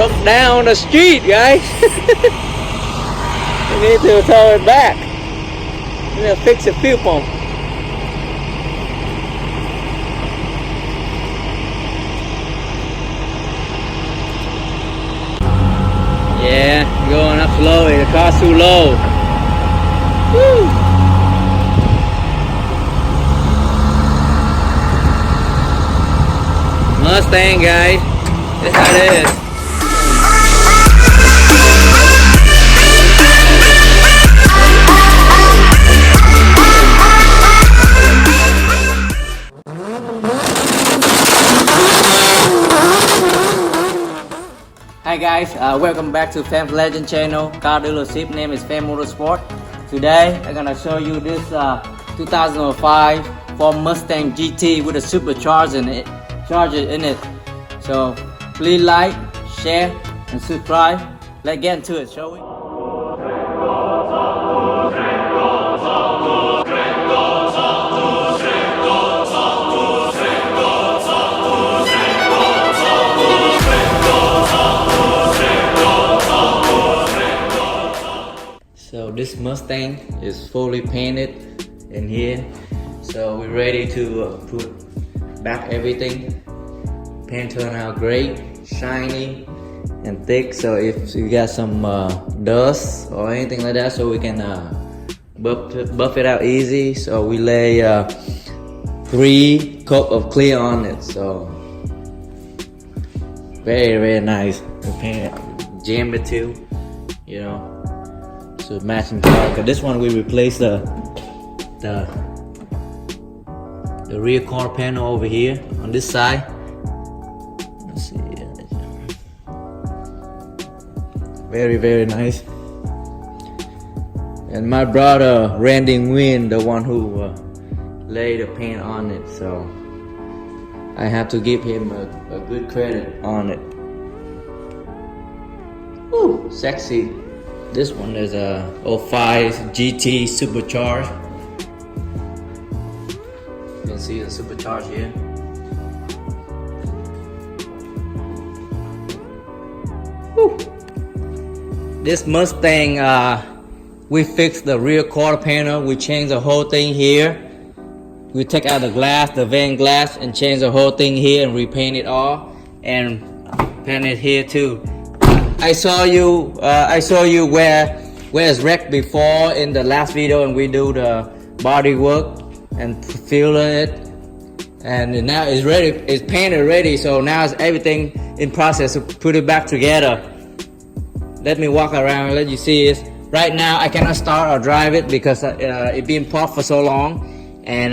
broke down on the street, guys. We need to tow it back. We need to fix the fuel pump. Yeah, going up slowly. The car's too low. Woo. Mustang, guys. That's how it is. Hi guys, welcome back to Pham's Legend channel, car dealership. Name is Pham Motorsport. Today I'm gonna show you this 2005 Pham Mustang GT with a supercharger in it. So please like, share, and subscribe. Let's get into it, shall we? So this Mustang is fully painted in here. So we're ready to put back everything. Paint turned out great, shiny and thick. So if you got some dust or anything like that, so we can buff it out easy. So we lay 3 coat of clear on it. So very nice. We painted jam it too, you know. So matching car. Cause this one we replaced the rear quarter panel over here on this side. Let's see. Very nice. And my brother Randy Nguyen, the one who laid the paint on it. So I have to give him a good credit on it. Woo, sexy. This one is a 05 GT Supercharger. You can see the Supercharger here. Woo. This Mustang, we fixed the rear quarter panel. We changed the whole thing here. We take out the glass, the van glass, and change the whole thing here and repaint it all and paint it here too. I saw you where it's wrecked before in the last video, and we do the body work and fill it, and now it's ready. It's painted ready. So now it's everything in process to put it back together. Let me walk around and let you see it. Right now I cannot start or drive it because it's been parked for so long, and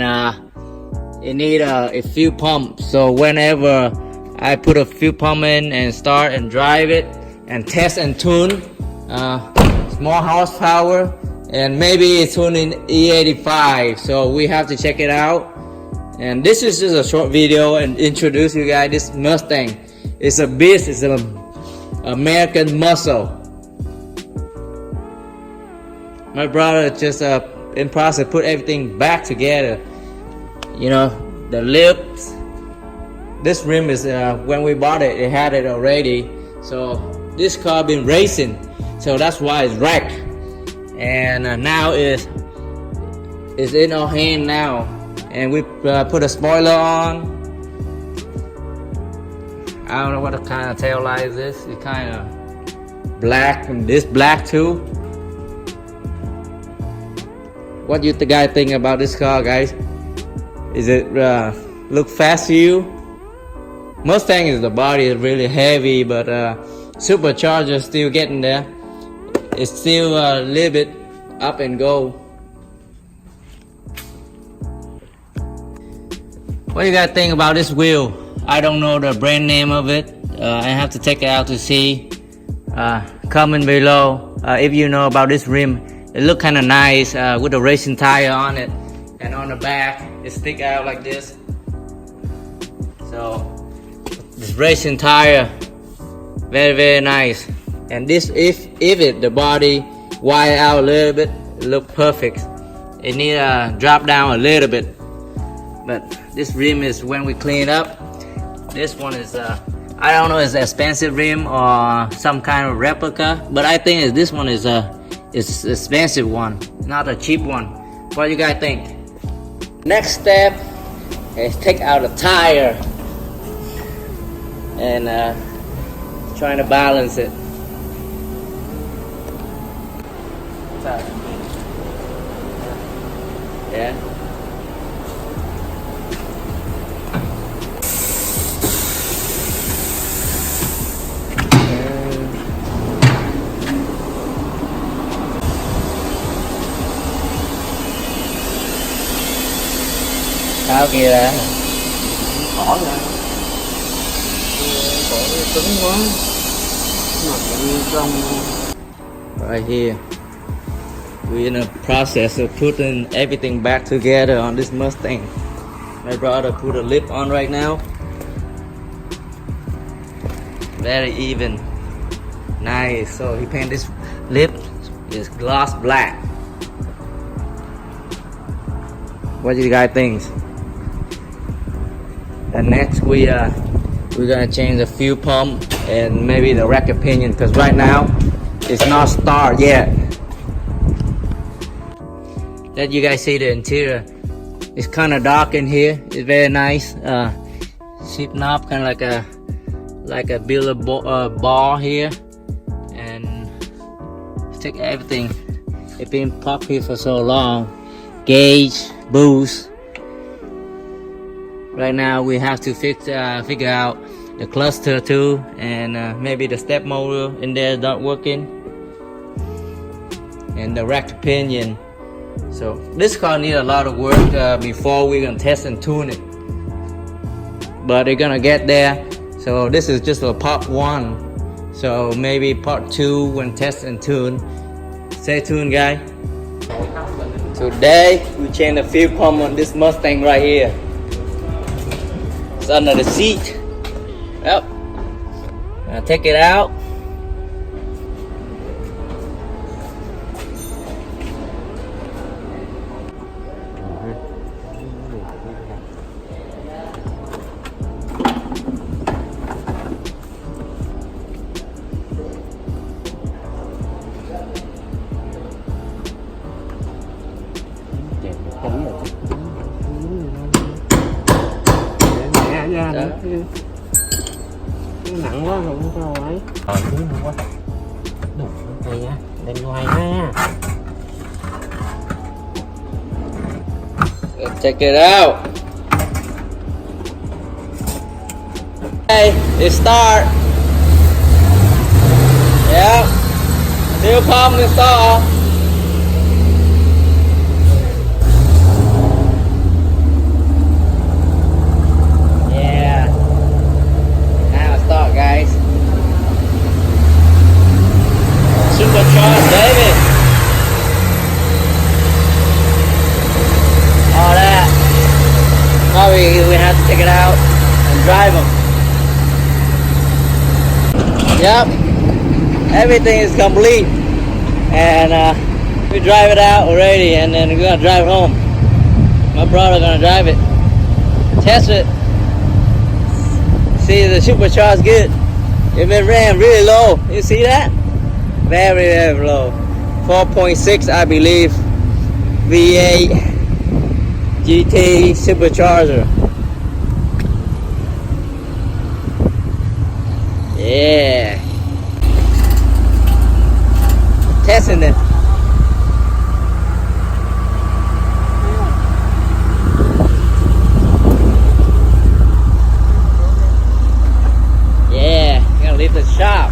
it need a fuel pump. So whenever I put a fuel pump in and start and drive it and test and tune, small horsepower, and maybe it's tuning E85. So we have to check it out. And this is just a short video and introduce you guys this Mustang. It's a beast. It's an American muscle. My brother just in process put everything back together. You know, the lips. This rim is when we bought it, it had it already. So this car been racing, so that's why it's wrecked. And now it's in our hand now. And we put a spoiler on. I don't know what kind of tail light is this. It's kind of black, and this black too. What do you guys think about this car, guys? Is it look fast to you? Mustang is the body is really heavy, but Supercharger still getting there. It's still a little bit up and go. What do you guys think about this wheel? I don't know the brand name of it. I have to take it out to see. Comment below if you know about this rim. It look kind of nice with a racing tire on it, and on the back it stick out like this. So this racing tire, very nice. And this, if the body wide out a little bit, it look perfect. It need a drop down a little bit, but this rim is when we clean up. This one is I don't know, it's an expensive rim or some kind of replica, but I think this one is expensive one, not a cheap one. What do you guys think? Next step is take out the tire and trying to balance it. Yeah. Sao kìa là Bỏ ra. Bỏ cứng quá. Nằm như trong. Right here, we're in the process of putting everything back together on this Mustang. My brother put a lip on right now. Very even. Nice. So he painted this lip is gloss black. What do you guys think? And next we're gonna change the fuel pump and maybe the rack pinion, because right now it's not started yet. Let you guys see the interior. It's kind of dark in here. It's very nice. Seat knob kind of like a billiard ball here, and take everything. It's been popped here for so long. Gauge, boost. Right now we have to figure out the cluster too, and maybe the step motor in there is not working, and the rack pinion. So this car needs a lot of work before we're gonna test and tune it, but they're gonna get there. So this is just a part 1, so maybe part 2 when test and tune. Stay tuned, guys. Today we change the fuel pump on this Mustang right here. It's under the seat. Yep. Now take it out. Nặng quá không sao ấy. Thứ nặng quá. Đủ này nha, đèn ngoài nha. Check it out. Okay, it start. Yeah. Fuel pump install. Guys, Supercharger, baby. All that. Now we have to take it out and drive them. Yep, everything is complete, and we drive it out already, and then we're gonna drive it home. My brother gonna drive it, test it. See, the supercharger good. If it ran really low, you see that? Very, very low. 4.6, I believe. V8 GT Supercharger. Yeah. Testing it. Leave the shop.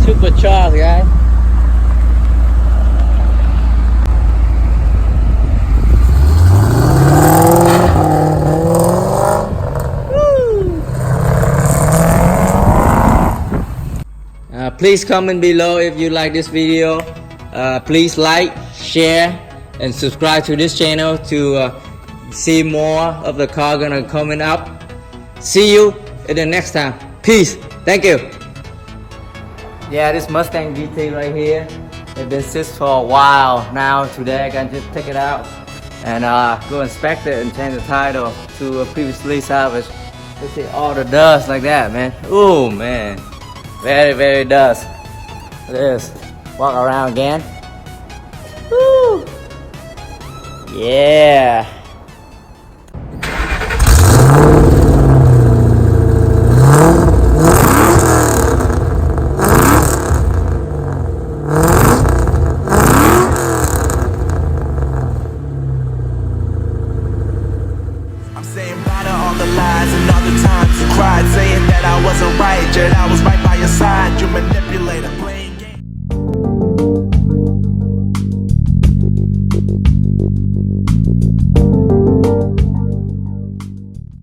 Supercharged, guys. Please comment below if you like this video. Please like, share, and subscribe to this channel to see more of the car gonna coming up. See you in the next time. Peace. Thank you. Yeah, this Mustang GT right here, it's been sitting for a while now. Today I can just take it out and go inspect it and change the title to a previously salvaged. You see all the dust like that, man. Ooh, man, very dust. Look at this. Walk around again. Woo! Yeah.